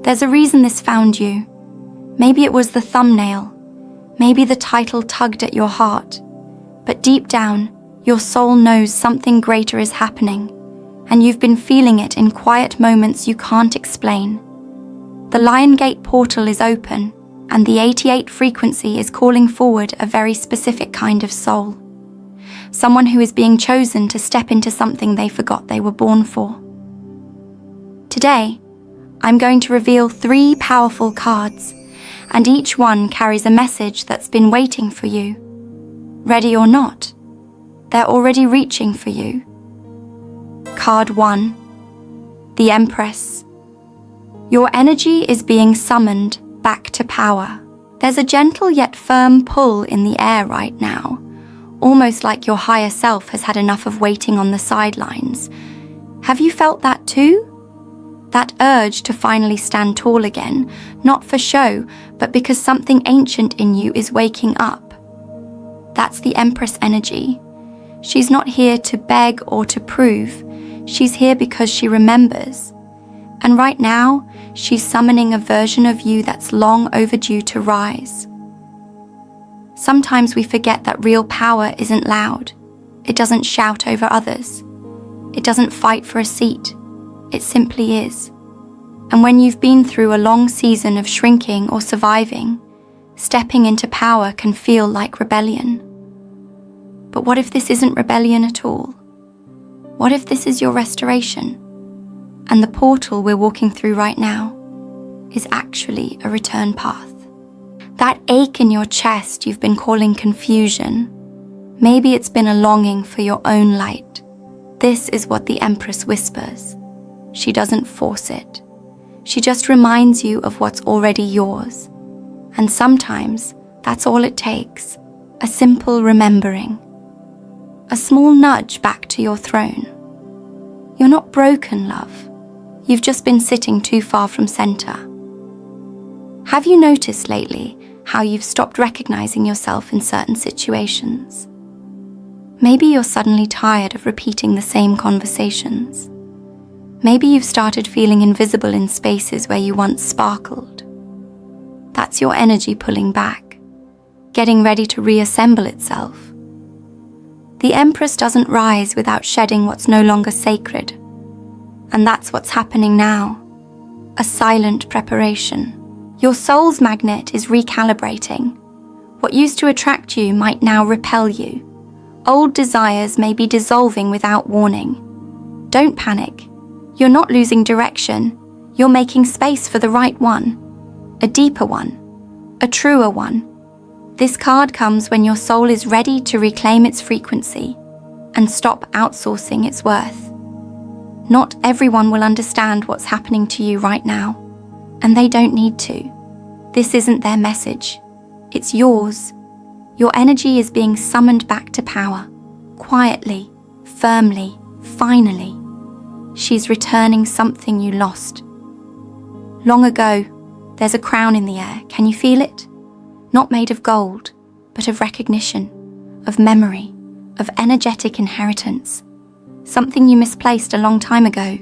There's a reason this found you. Maybe it was the thumbnail. Maybe the title tugged at your heart. But deep down, your soul knows something greater is happening, and you've been feeling it in quiet moments you can't explain. The Liongate portal is open, and the 88 frequency is calling forward a very specific kind of soul. Someone who is being chosen to step into something they forgot they were born for. Today, I'm going to reveal 3 powerful cards, and each one carries a message that's been waiting for you. Ready or not, they're already reaching for you. Card 1, the Empress. Your energy is being summoned back to power. There's a gentle yet firm pull in the air right now, almost like your higher self has had enough of waiting on the sidelines. Have you felt that too? That urge to finally stand tall again, not for show, but because something ancient in you is waking up. That's the Empress energy. She's not here to beg or to prove. She's here because she remembers. And right now, she's summoning a version of you that's long overdue to rise. Sometimes we forget that real power isn't loud. It doesn't shout over others. It doesn't fight for a seat. It simply is. And when you've been through a long season of shrinking or surviving, stepping into power can feel like rebellion. But what if this isn't rebellion at all? What if this is your restoration? And the portal we're walking through right now is actually a return path. That ache in your chest you've been calling confusion, maybe it's been a longing for your own light. This is what the Empress whispers. She doesn't force it. She just reminds you of what's already yours. And sometimes that's all it takes, a simple remembering. A small nudge back to your throne. You're not broken, love. You've just been sitting too far from center. Have you noticed lately how you've stopped recognizing yourself in certain situations? Maybe you're suddenly tired of repeating the same conversations. Maybe you've started feeling invisible in spaces where you once sparkled. That's your energy pulling back, getting ready to reassemble itself. The Empress doesn't rise without shedding what's no longer sacred. And that's what's happening now. A silent preparation. Your soul's magnet is recalibrating. What used to attract you might now repel you. Old desires may be dissolving without warning. Don't panic. You're not losing direction. You're making space for the right one. A deeper one. A truer one. This card comes when your soul is ready to reclaim its frequency and stop outsourcing its worth. Not everyone will understand what's happening to you right now, and they don't need to. This isn't their message. It's yours. Your energy is being summoned back to power, quietly, firmly, finally. She's returning something you lost. Long ago, there's a crown in the air. Can you feel it? Not made of gold, but of recognition, of memory, of energetic inheritance. Something you misplaced a long time ago,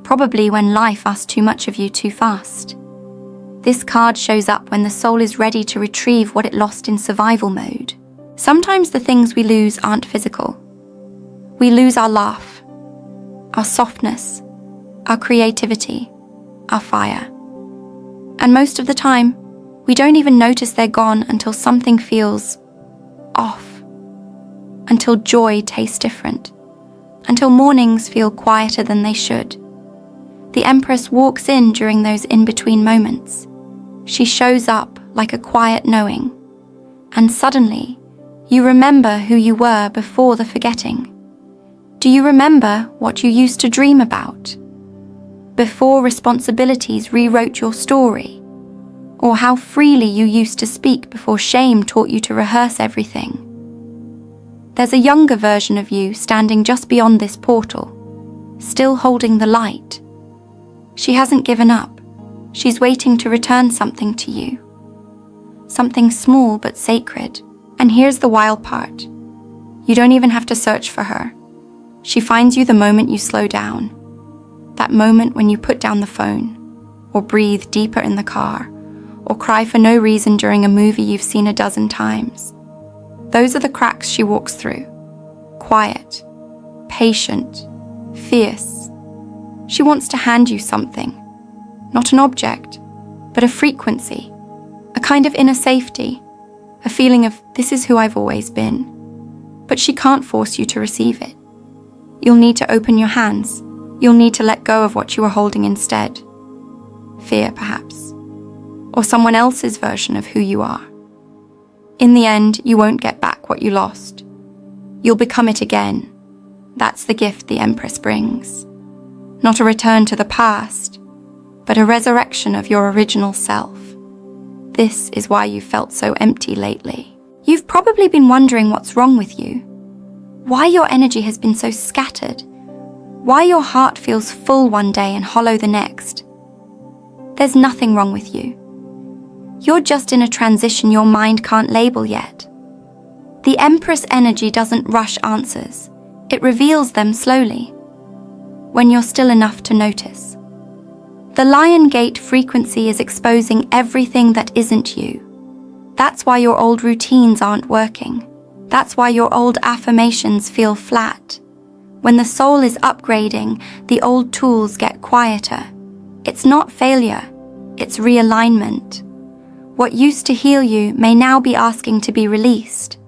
probably when life asked too much of you too fast. This card shows up when the soul is ready to retrieve what it lost in survival mode. Sometimes the things we lose aren't physical. We lose our laugh, our softness, our creativity, our fire. And most of the time, we don't even notice they're gone until something feels off, until joy tastes different, until mornings feel quieter than they should. The Empress walks in during those in-between moments. She shows up like a quiet knowing, and suddenly, you remember who you were before the forgetting. Do you remember what you used to dream about? Before responsibilities rewrote your story? Or how freely you used to speak before shame taught you to rehearse everything? There's a younger version of you standing just beyond this portal, still holding the light. She hasn't given up. She's waiting to return something to you. Something small but sacred. And here's the wild part. You don't even have to search for her. She finds you the moment you slow down. That moment when you put down the phone. or breathe deeper in the car, or cry for no reason during a movie you've seen a dozen times. Those are the cracks she walks through. Quiet, patient, fierce. She wants to hand you something. Not an object, but a frequency, a kind of inner safety, a feeling of this is who I've always been. But she can't force you to receive it. You'll need to open your hands. You'll need to let go of what you were holding instead. Fear, perhaps, or someone else's version of who you are. In the end, you won't get back what you lost. You'll become it again. That's the gift the Empress brings. Not a return to the past, but a resurrection of your original self. This is why you felt so empty lately. You've probably been wondering what's wrong with you, why your energy has been so scattered, why your heart feels full one day and hollow the next. There's nothing wrong with you. You're just in a transition your mind can't label yet. The Empress energy doesn't rush answers. It reveals them slowly, when you're still enough to notice. The Liongate frequency is exposing everything that isn't you. That's why your old routines aren't working. That's why your old affirmations feel flat. When the soul is upgrading, the old tools get quieter. It's not failure, it's realignment. What used to heal you may now be asking to be released.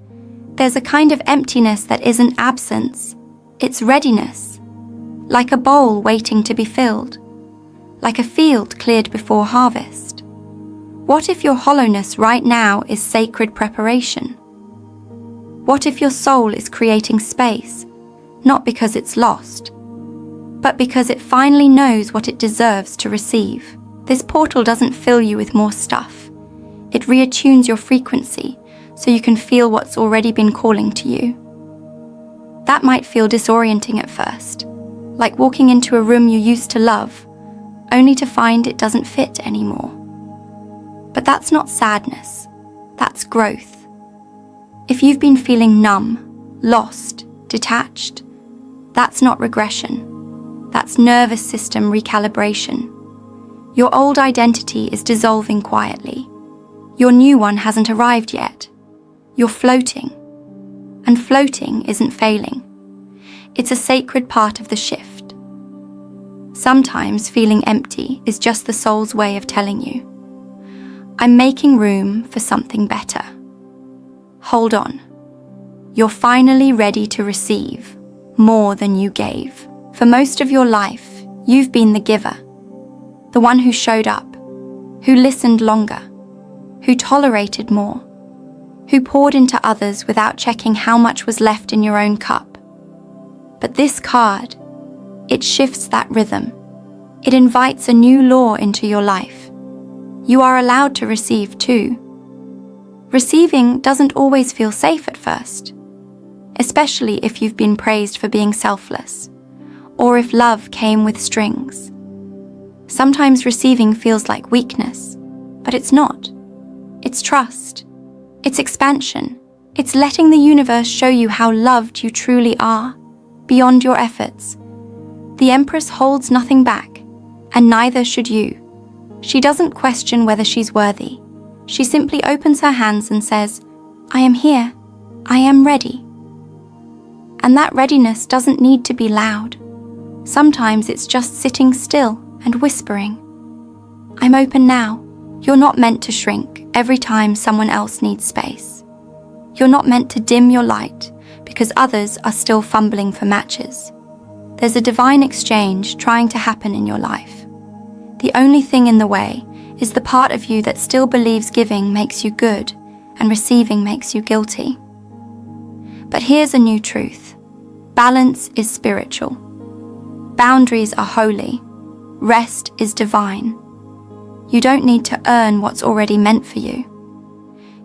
There's a kind of emptiness that isn't absence, it's readiness. Like a bowl waiting to be filled. Like a field cleared before harvest. What if your hollowness right now is sacred preparation? What if your soul is creating space, not because it's lost, but because it finally knows what it deserves to receive? This portal doesn't fill you with more stuff. It reattunes your frequency so you can feel what's already been calling to you. That might feel disorienting at first, like walking into a room you used to love, only to find it doesn't fit anymore. But that's not sadness, that's growth. If you've been feeling numb, lost, detached, that's not regression, that's nervous system recalibration. Your old identity is dissolving quietly. Your new one hasn't arrived yet. You're floating. And floating isn't failing. It's a sacred part of the shift. Sometimes feeling empty is just the soul's way of telling you, I'm making room for something better. Hold on. You're finally ready to receive more than you gave. For most of your life, you've been the giver, the one who showed up, who listened longer, who tolerated more, who poured into others without checking how much was left in your own cup. But this card, it shifts that rhythm. It invites a new law into your life. You are allowed to receive too. Receiving doesn't always feel safe at first, especially if you've been praised for being selfless, or if love came with strings. Sometimes receiving feels like weakness, but it's not. It's trust. It's expansion. It's letting the universe show you how loved you truly are, beyond your efforts. The Empress holds nothing back, and neither should you. She doesn't question whether she's worthy. She simply opens her hands and says, I am here. I am ready. And that readiness doesn't need to be loud. Sometimes it's just sitting still and whispering, I'm open now. You're not meant to shrink every time someone else needs space. You're not meant to dim your light because others are still fumbling for matches. There's a divine exchange trying to happen in your life. The only thing in the way is the part of you that still believes giving makes you good and receiving makes you guilty. But here's a new truth. Balance is spiritual. Boundaries are holy. Rest is divine. You don't need to earn what's already meant for you.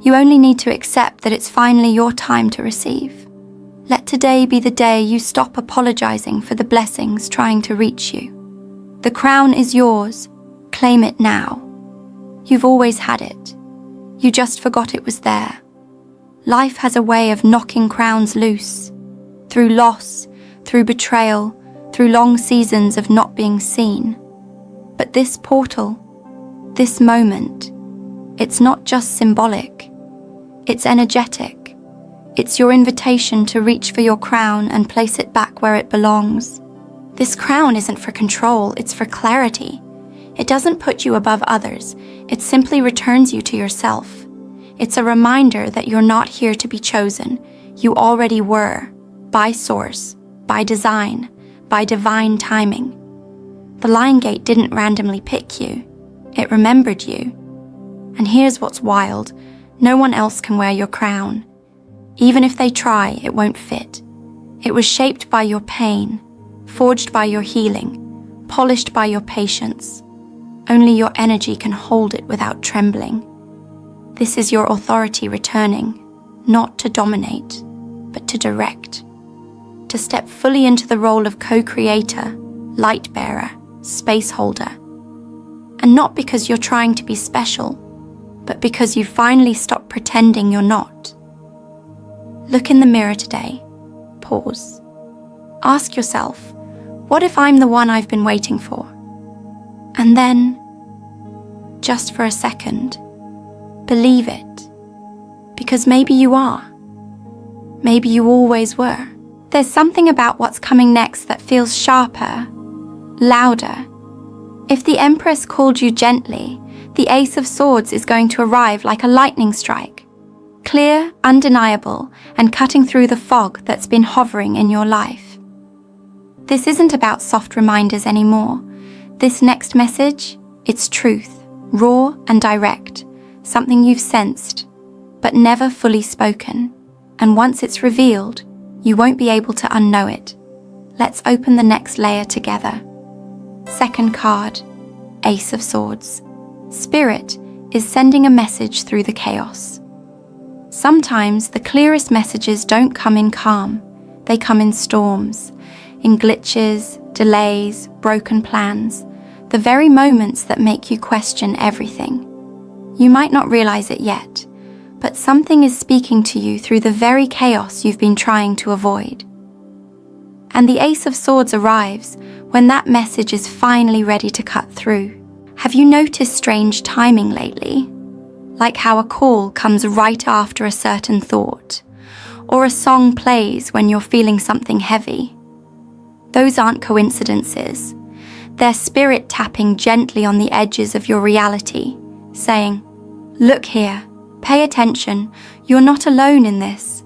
You only need to accept that it's finally your time to receive. Let today be the day you stop apologizing for the blessings trying to reach you. The crown is yours. Claim it now. You've always had it. You just forgot it was there. Life has a way of knocking crowns loose. Through loss, through betrayal, through long seasons of not being seen. But this portal, This moment, it's not just symbolic, it's energetic. It's your invitation to reach for your crown and place it back where it belongs. This crown isn't for control, it's for clarity. It doesn't put you above others, it simply returns you to yourself. It's a reminder that you're not here to be chosen. You already were, by source, by design, by divine timing. The Liongate didn't randomly pick you, it remembered you. And here's what's wild, no one else can wear your crown. Even if they try, it won't fit. It was shaped by your pain, forged by your healing, polished by your patience. Only your energy can hold it without trembling. This is your authority returning, not to dominate, but to direct. To step fully into the role of co-creator, light bearer, space holder. And not because you're trying to be special, but because you finally stopped pretending you're not. Look in the mirror today. Pause. Ask yourself, what if I'm the one I've been waiting for? And then, just for a second, believe it. Because maybe you are. Maybe you always were. There's something about what's coming next that feels sharper, louder. If the Empress called you gently, the Ace of Swords is going to arrive like a lightning strike. Clear, undeniable, and cutting through the fog that's been hovering in your life. This isn't about soft reminders anymore. This next message, it's truth, raw and direct, something you've sensed, but never fully spoken. And once it's revealed, you won't be able to unknow it. Let's open the next layer together. Second card, Ace of Swords. Spirit is sending a message through the chaos. Sometimes the clearest messages don't come in calm, they come in storms, in glitches, delays, broken plans, the very moments that make you question everything. You might not realize it yet, but something is speaking to you through the very chaos you've been trying to avoid. And the Ace of Swords arrives when that message is finally ready to cut through. Have you noticed strange timing lately? Like how a call comes right after a certain thought, or a song plays when you're feeling something heavy. Those aren't coincidences. They're spirit tapping gently on the edges of your reality, saying, "Look here, pay attention, you're not alone in this."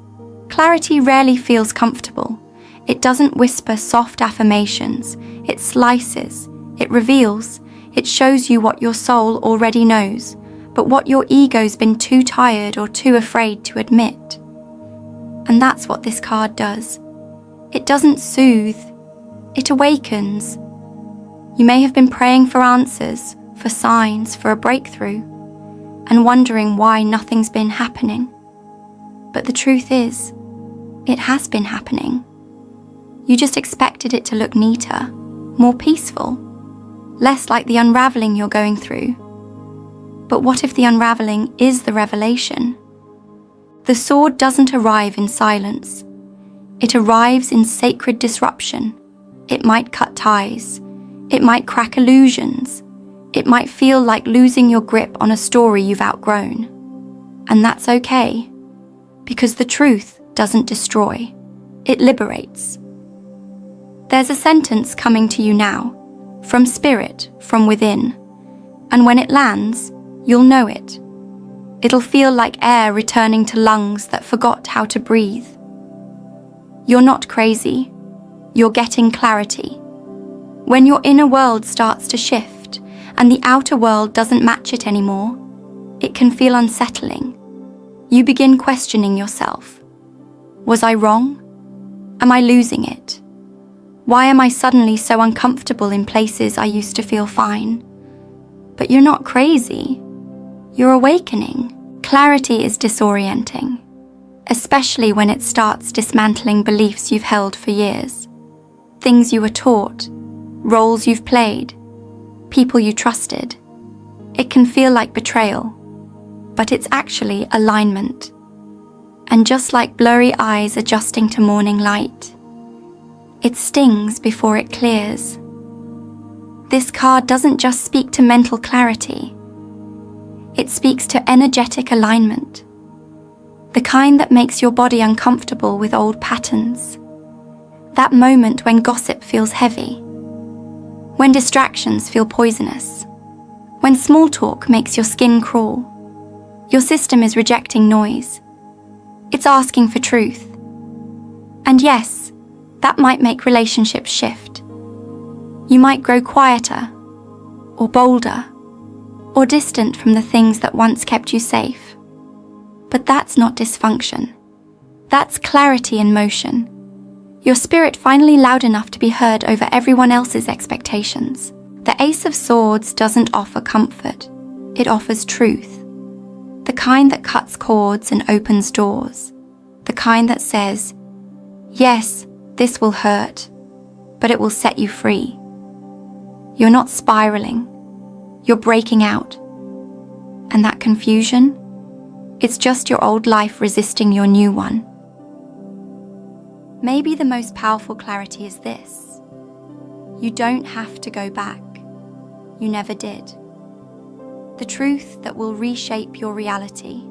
Clarity rarely feels comfortable. It doesn't whisper soft affirmations. It slices, it reveals, it shows you what your soul already knows, but what your ego's been too tired or too afraid to admit. And that's what this card does. It doesn't soothe, it awakens. You may have been praying for answers, for signs, for a breakthrough, and wondering why nothing's been happening. But the truth is, it has been happening. You just expected it to look neater, more peaceful, less like the unraveling you're going through. But what if the unraveling is the revelation? The sword doesn't arrive in silence. It arrives in sacred disruption. It might cut ties. It might crack illusions. It might feel like losing your grip on a story you've outgrown. And that's okay, because the truth doesn't destroy. It liberates. There's a sentence coming to you now, from spirit, from within. And when it lands, you'll know it. It'll feel like air returning to lungs that forgot how to breathe. You're not crazy. You're getting clarity. When your inner world starts to shift and the outer world doesn't match it anymore, it can feel unsettling. You begin questioning yourself. Was I wrong? Am I losing it? Why am I suddenly so uncomfortable in places I used to feel fine? But you're not crazy. You're awakening. Clarity is disorienting, especially when it starts dismantling beliefs you've held for years. Things you were taught, roles you've played, people you trusted. It can feel like betrayal, but it's actually alignment. And just like blurry eyes adjusting to morning light, it stings before it clears. This card doesn't just speak to mental clarity, It speaks to energetic alignment, the kind that makes your body uncomfortable with old patterns. That moment when gossip feels heavy, when distractions feel poisonous, when small talk makes your skin crawl. Your system is rejecting noise. It's asking for truth. And yes, that might make relationships shift. You might grow quieter, or bolder, or distant from the things that once kept you safe. But that's not dysfunction. That's clarity in motion. Your spirit finally loud enough to be heard over everyone else's expectations. The Ace of Swords doesn't offer comfort. It offers truth. The kind that cuts cords and opens doors. The kind that says, yes, this will hurt, but it will set you free. You're not spiraling. You're breaking out. And that confusion? It's just your old life resisting your new one. Maybe the most powerful clarity is this. You don't have to go back. You never did. The truth that will reshape your reality.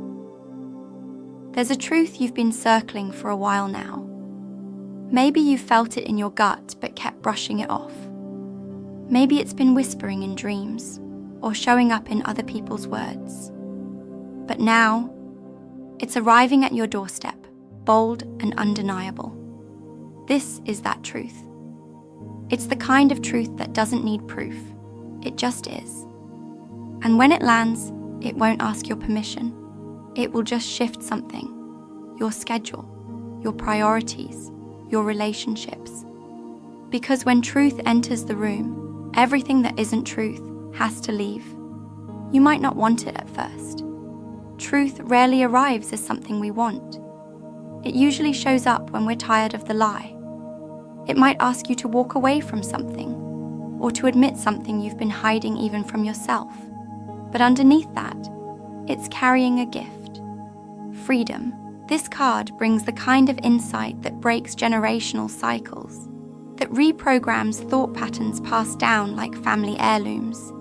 There's a truth you've been circling for a while now. Maybe you felt it in your gut but kept brushing it off. Maybe it's been whispering in dreams or showing up in other people's words. But now, it's arriving at your doorstep, bold and undeniable. This is that truth. It's the kind of truth that doesn't need proof. It just is. And when it lands, it won't ask your permission. It will just shift something. Your schedule, your priorities, your relationships. Because when truth enters the room, everything that isn't truth has to leave. You might not want it at first. Truth rarely arrives as something we want. It usually shows up when we're tired of the lie. It might ask you to walk away from something, or to admit something you've been hiding even from yourself. But underneath that, it's carrying a gift. Freedom. This card brings the kind of insight that breaks generational cycles, that reprograms thought patterns passed down like family heirlooms.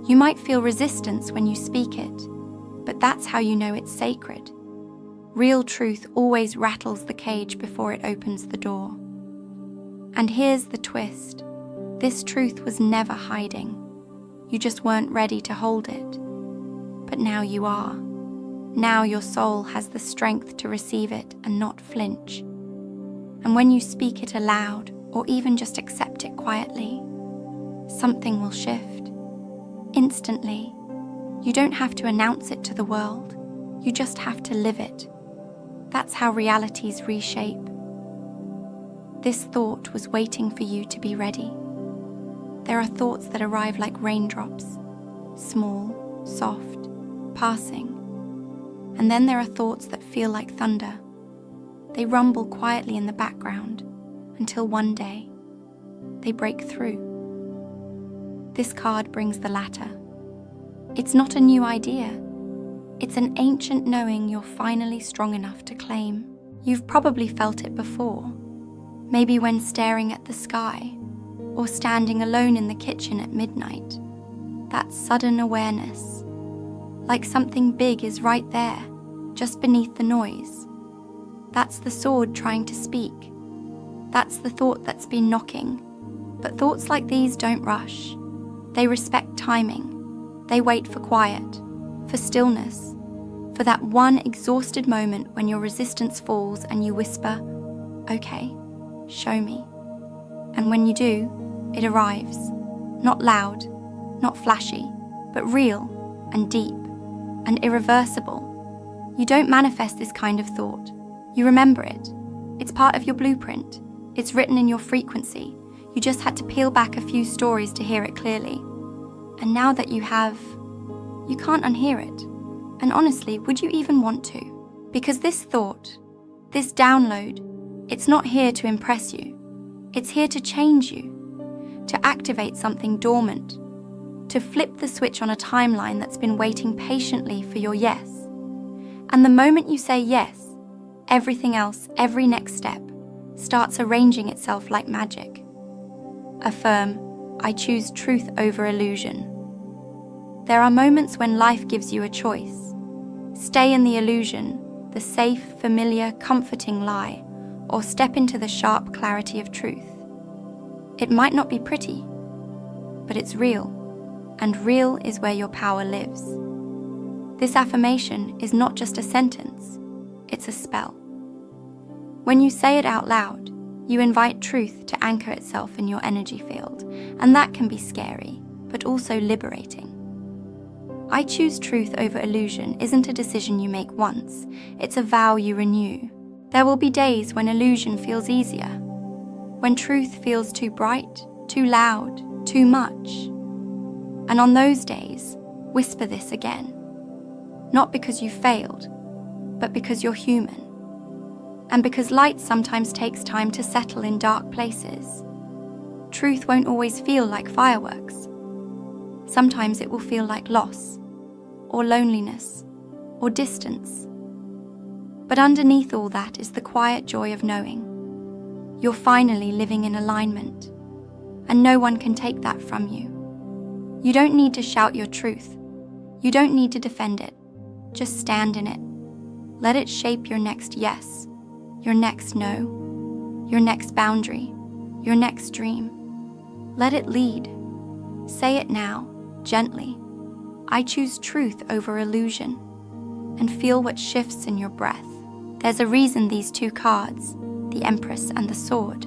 You might feel resistance when you speak it, but that's how you know it's sacred. Real truth always rattles the cage before it opens the door. And here's the twist. This truth was never hiding. You just weren't ready to hold it. But now you are. Now your soul has the strength to receive it and not flinch. And when you speak it aloud, or even just accept it quietly, something will shift. Instantly. You don't have to announce it to the world. You just have to live it. That's how realities reshape. This thought was waiting for you to be ready. There are thoughts that arrive like raindrops, small, soft, passing. And then there are thoughts that feel like thunder. They rumble quietly in the background until one day they break through. This card brings the latter. It's not a new idea. It's an ancient knowing you're finally strong enough to claim. You've probably felt it before, maybe when staring at the sky, or standing alone in the kitchen at midnight. That sudden awareness, like something big is right there, just beneath the noise. That's the sword trying to speak. That's the thought that's been knocking. But thoughts like these don't rush. They respect timing. They wait for quiet, for stillness, for that one exhausted moment when your resistance falls and you whisper, "Okay, show me." And when you do, it arrives. Not loud, not flashy, but real and deep and irreversible. You don't manifest this kind of thought. You remember it. It's part of your blueprint. It's written in your frequency. You just had to peel back a few stories to hear it clearly. And now that you have, you can't unhear it. And honestly, would you even want to? Because this thought, this download, it's not here to impress you. It's here to change you, to activate something dormant, to flip the switch on a timeline that's been waiting patiently for your yes. And the moment you say yes, everything else, every next step, starts arranging itself like magic. Affirm, I choose truth over illusion. There are moments when life gives you a choice. Stay in the illusion, the safe, familiar, comforting lie, or step into the sharp clarity of truth. It might not be pretty, but it's real, and real is where your power lives. This affirmation is not just a sentence, it's a spell. When you say it out loud, you invite truth to anchor itself in your energy field, and that can be scary, but also liberating. I choose truth over illusion isn't a decision you make once, it's a vow you renew. There will be days when illusion feels easier, when truth feels too bright, too loud, too much. And on those days, whisper this again. Not because you failed, but because you're human. And because light sometimes takes time to settle in dark places. Truth won't always feel like fireworks. Sometimes it will feel like loss, or loneliness, or distance. But underneath all that is the quiet joy of knowing you're finally living in alignment, and no one can take that from you. You don't need to shout your truth. You don't need to defend it. Just stand in it. Let it shape your next yes, your next no, your next boundary, your next dream. Let it lead. Say it now, gently. I choose truth over illusion, and feel what shifts in your breath. There's a reason these two cards, the Empress and the Sword,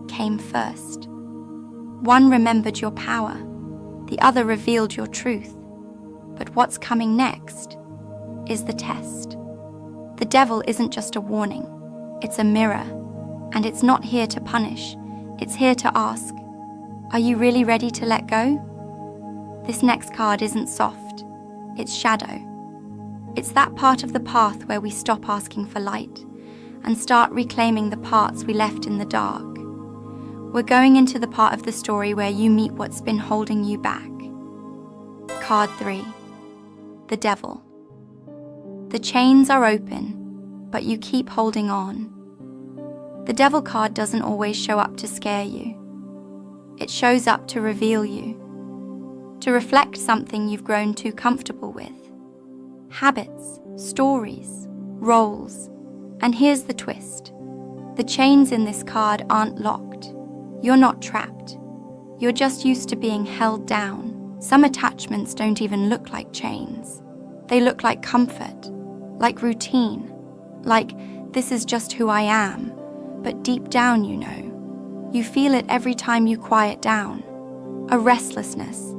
came first. One remembered your power, the other revealed your truth. But what's coming next is the test. The devil isn't just a warning, it's a mirror, and it's not here to punish, it's here to ask, are you really ready to let go? This next card isn't soft, it's shadow. It's that part of the path where we stop asking for light and start reclaiming the parts we left in the dark. We're going into the part of the story where you meet what's been holding you back. Card 3, the Devil. The chains are open, but you keep holding on. The Devil card doesn't always show up to scare you. It shows up to reveal you, to reflect something you've grown too comfortable with. Habits, stories, roles. And here's the twist. The chains in this card aren't locked. You're not trapped. You're just used to being held down. Some attachments don't even look like chains. They look like comfort, like routine, like this is just who I am. But deep down, you know, you feel it every time you quiet down. A restlessness,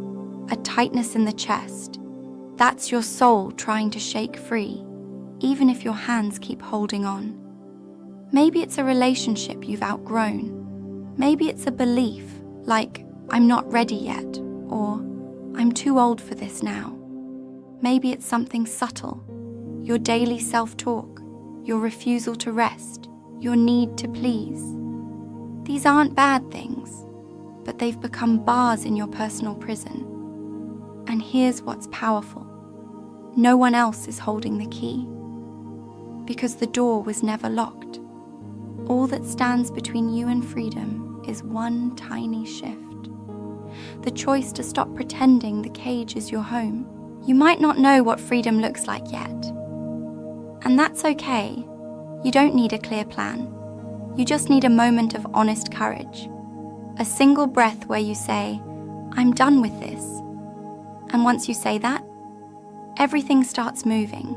a tightness in the chest. That's your soul trying to shake free, even if your hands keep holding on. Maybe it's a relationship you've outgrown. Maybe it's a belief, like, I'm not ready yet, or I'm too old for this now. Maybe it's something subtle, your daily self-talk, your refusal to rest, your need to please. These aren't bad things, but they've become bars in your personal prison. And here's what's powerful. No one else is holding the key, because the door was never locked. All that stands between you and freedom is one tiny shift. The choice to stop pretending the cage is your home. You might not know what freedom looks like yet. And that's okay. You don't need a clear plan. You just need a moment of honest courage. A single breath where you say, I'm done with this. And once you say that, everything starts moving.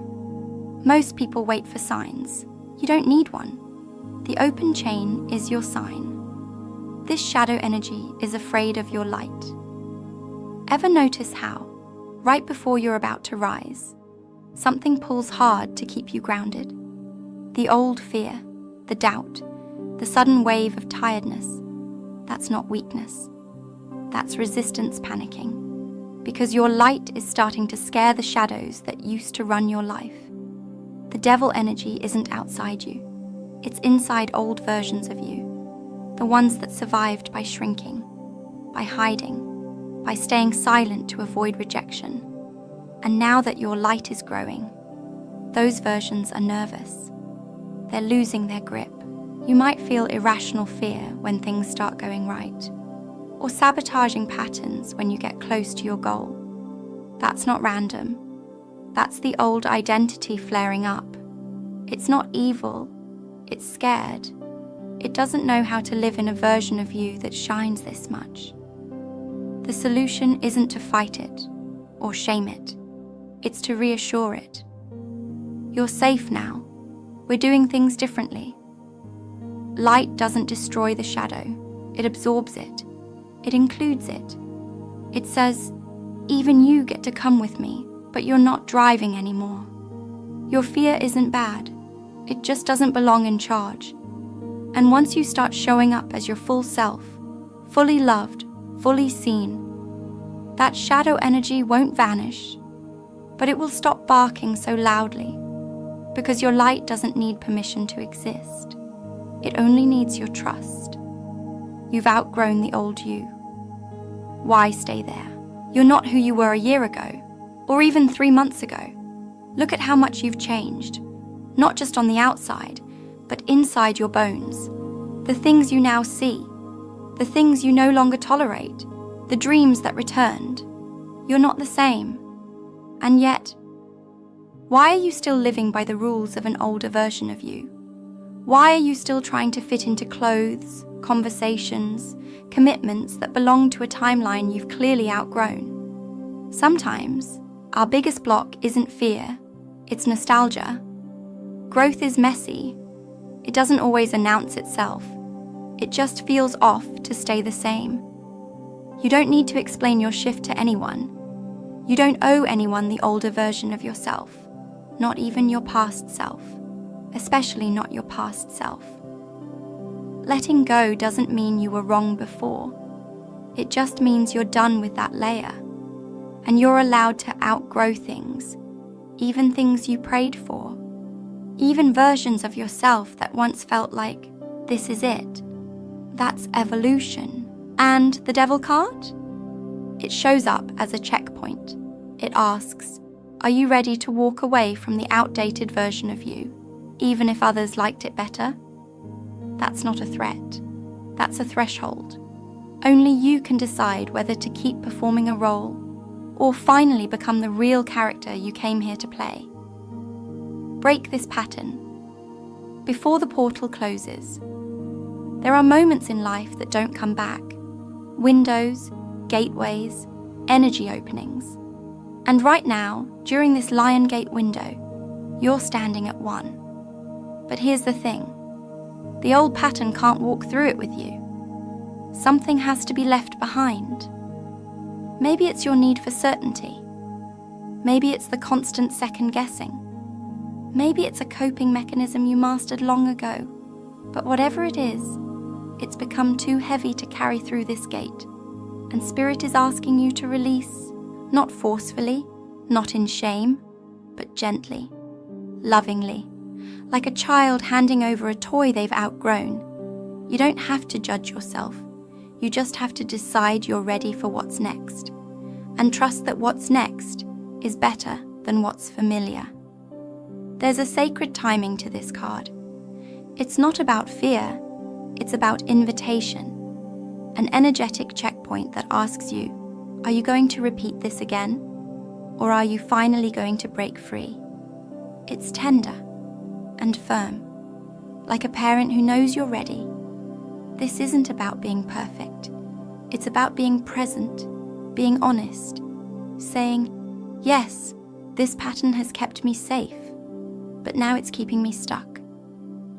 Most people wait for signs. You don't need one. The open chain is your sign. This shadow energy is afraid of your light. Ever notice how, right before you're about to rise, something pulls hard to keep you grounded? The old fear, the doubt, the sudden wave of tiredness. That's not weakness. That's resistance panicking. Because your light is starting to scare the shadows that used to run your life. The devil energy isn't outside you. It's inside old versions of you. The ones that survived by shrinking, by hiding, by staying silent to avoid rejection. And now that your light is growing, those versions are nervous. They're losing their grip. You might feel irrational fear when things start going right, or sabotaging patterns when you get close to your goal. That's not random. That's the old identity flaring up. It's not evil. It's scared. It doesn't know how to live in a version of you that shines this much. The solution isn't to fight it or shame it. It's to reassure it. You're safe now. We're doing things differently. Light doesn't destroy the shadow. It absorbs it. It includes it. It says, even you get to come with me, but you're not driving anymore. Your fear isn't bad. It just doesn't belong in charge. And once you start showing up as your full self, fully loved, fully seen, that shadow energy won't vanish, but it will stop barking so loudly, because your light doesn't need permission to exist. It only needs your trust. You've outgrown the old you. Why stay there? You're not who you were a year ago, or even 3 months ago. Look at how much you've changed, not just on the outside, but inside your bones. The things you now see, the things you no longer tolerate, the dreams that returned. You're not the same. And yet, why are you still living by the rules of an older version of you? Why are you still trying to fit into clothes, conversations, commitments that belong to a timeline you've clearly outgrown? Sometimes, our biggest block isn't fear, it's nostalgia. Growth is messy. It doesn't always announce itself. It just feels off to stay the same. You don't need to explain your shift to anyone. You don't owe anyone the older version of yourself, not even your past self, especially not your past self. Letting go doesn't mean you were wrong before. It just means you're done with that layer, and you're allowed to outgrow things, even things you prayed for, even versions of yourself that once felt like, this is it. That's evolution. And the devil card? It shows up as a checkpoint. It asks, are you ready to walk away from the outdated version of you, even if others liked it better? That's not a threat. That's a threshold. Only you can decide whether to keep performing a role or finally become the real character you came here to play. Break this pattern. Before the portal closes, there are moments in life that don't come back. Windows, gateways, energy openings. And right now, during this Liongate window, you're standing at one. But here's the thing. The old pattern can't walk through it with you. Something has to be left behind. Maybe it's your need for certainty. Maybe it's the constant second guessing. Maybe it's a coping mechanism you mastered long ago. But whatever it is, it's become too heavy to carry through this gate, and Spirit is asking you to release, not forcefully, not in shame, but gently, lovingly, like a child handing over a toy they've outgrown. You don't have to judge yourself. You just have to decide you're ready for what's next, and trust that what's next is better than what's familiar. There's a sacred timing to this card. It's not about fear. It's about invitation, an energetic checkpoint that asks you, are you going to repeat this again? Or are you finally going to break free? It's tender and firm, like a parent who knows you're ready. This isn't about being perfect. It's about being present, being honest, saying, yes, this pattern has kept me safe, but now it's keeping me stuck.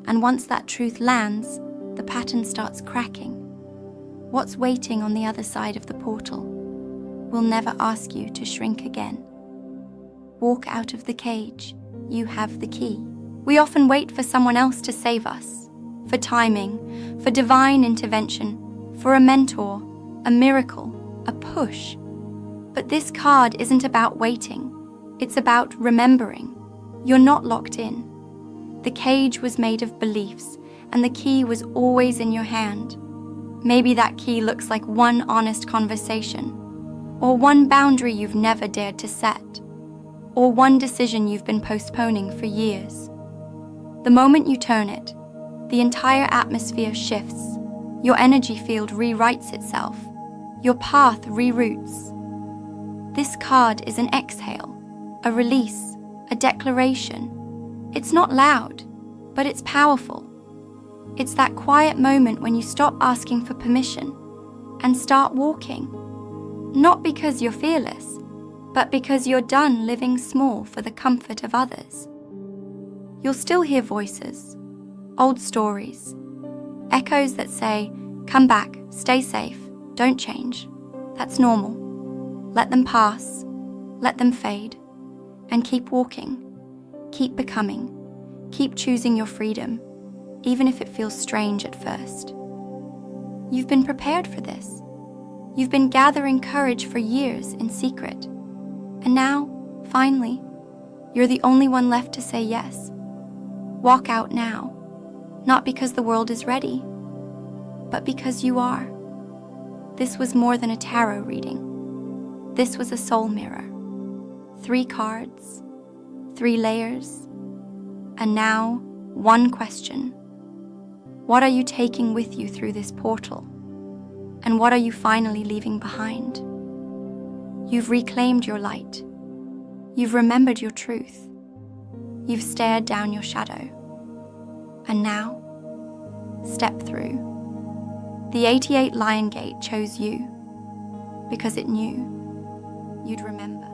And once that truth lands, the pattern starts cracking. What's waiting on the other side of the portal will never ask you to shrink again. Walk out of the cage. You have the key. We often wait for someone else to save us, for timing, for divine intervention, for a mentor, a miracle, a push. But this card isn't about waiting. It's about remembering. You're not locked in. The cage was made of beliefs, and the key was always in your hand. Maybe that key looks like one honest conversation, or one boundary you've never dared to set, or one decision you've been postponing for years. The moment you turn it, the entire atmosphere shifts, your energy field rewrites itself, your path reroutes. This card is an exhale, a release, a declaration. It's not loud, but it's powerful. It's that quiet moment when you stop asking for permission and start walking. Not because you're fearless, but because you're done living small for the comfort of others. You'll still hear voices, old stories, echoes that say, "Come back, stay safe, don't change." That's normal. Let them pass, let them fade, and keep walking, keep becoming, keep choosing your freedom, even if it feels strange at first. You've been prepared for this. You've been gathering courage for years in secret. And now, finally, you're the only one left to say yes. Walk out now, not because the world is ready, but because you are. This was more than a tarot reading. This was a soul mirror. 3 cards, 3 layers, and now one question. What are you taking with you through this portal? And what are you finally leaving behind? You've reclaimed your light. You've remembered your truth. You've stared down your shadow. And now, step through. The 88 Liongate chose you because it knew you'd remember.